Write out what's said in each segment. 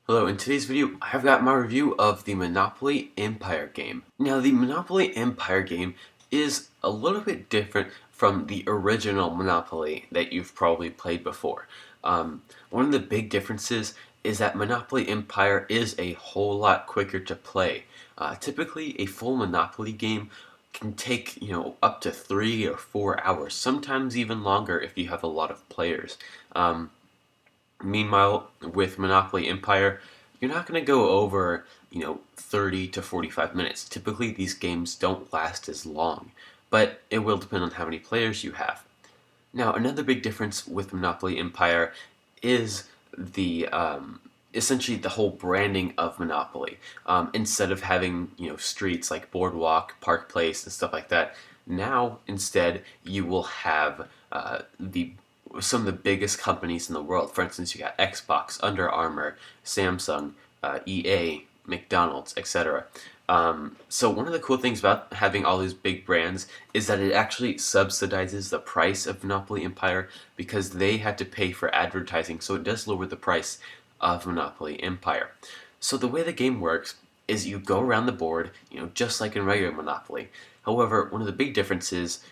Hello, in today's video I've got my review of the Monopoly Empire game. Now the Monopoly Empire game is a little bit different from the original Monopoly that you've probably played before. One of the big differences is that Monopoly Empire is a whole lot quicker to play. Typically a full Monopoly game can take up to 3 or 4 hours, sometimes even longer if you have a lot of players. Meanwhile, with Monopoly Empire, you're not going to go over, 30 to 45 minutes. Typically, these games don't last as long, but it will depend on how many players you have. Now, another big difference with Monopoly Empire is the essentially the whole branding of Monopoly. Instead of having streets like Boardwalk, Park Place, and stuff like that, now instead you will have the some of the biggest companies in the world. For instance, you got Xbox, Under Armour, Samsung, EA, McDonald's, etc. So one of the cool things about having all these big brands is that it actually subsidizes the price of Monopoly Empire because they had to pay for advertising, so it does lower the price of Monopoly Empire. So the way the game works is you go around the board, just like in regular Monopoly. However, one of the big differences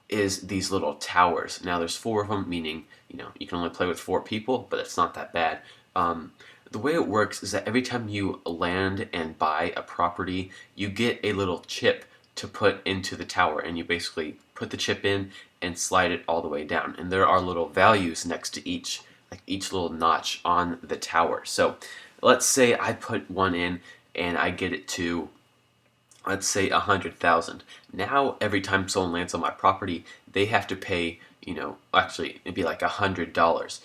is these little towers. Now there's four of them, meaning you can only play with four people, but it's not that bad. The way it works is that every time you land and buy a property, you get a little chip to put into the tower, and you basically put the chip in and slide it all the way down. And there are little values next to each little notch on the tower. So let's say I put one in and I get it to, let's say, 100,000. Now every time someone lands on my property, they have to pay, actually it'd be like $100.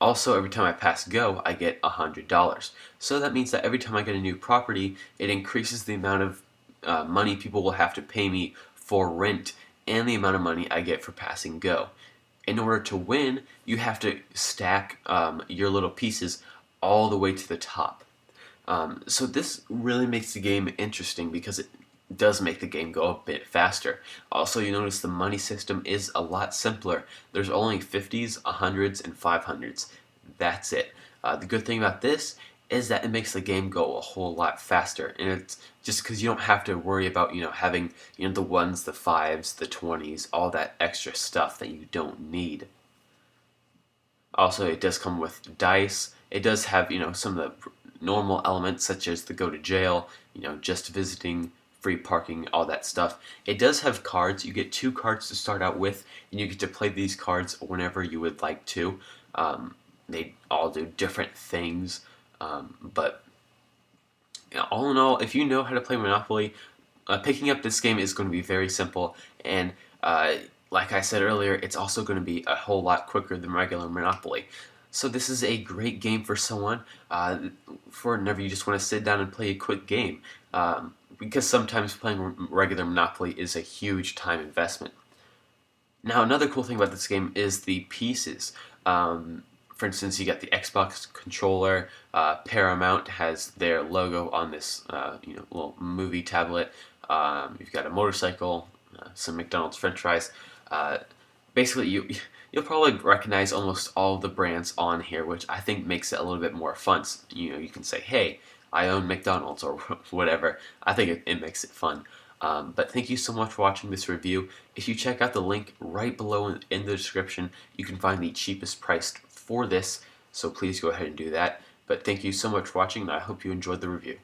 Also, every time I pass go, I get $100. So that means that every time I get a new property, it increases the amount of money people will have to pay me for rent and the amount of money I get for passing go. In order to win, you have to stack your little pieces all the way to the top. So this really makes the game interesting because it does make the game go a bit faster. Also, you notice the money system is a lot simpler. There's only 50s, 100s, and 500s. That's it. The good thing about this is that it makes the game go a whole lot faster, and it's just because you don't have to worry about having the ones, the fives, the 20s, all that extra stuff that you don't need. Also, it does come with dice. It does have some of the normal elements such as the go to jail, just visiting, free parking, all that stuff. It does have cards. You get 2 cards to start out with, and you get to play these cards whenever you would like to. They all do different things, but all in all, if you know how to play Monopoly, picking up this game is going to be very simple, and like I said earlier, it's also going to be a whole lot quicker than regular Monopoly. So this is a great game for someone for whenever you just want to sit down and play a quick game, because sometimes playing regular Monopoly is a huge time investment. Now, another cool thing about this game is the pieces. For instance, you got the Xbox controller. Paramount has their logo on this little movie tablet. You've got a motorcycle, some McDonald's French fries. Basically, you'll probably recognize almost all of the brands on here, which I think makes it a little bit more fun. You can say, "Hey, I own McDonald's," or whatever. I think it makes it fun. But thank you so much for watching this review. If you check out the link right below in the description, you can find the cheapest price for this, so please go ahead and do that. But thank you so much for watching, and I hope you enjoyed the review.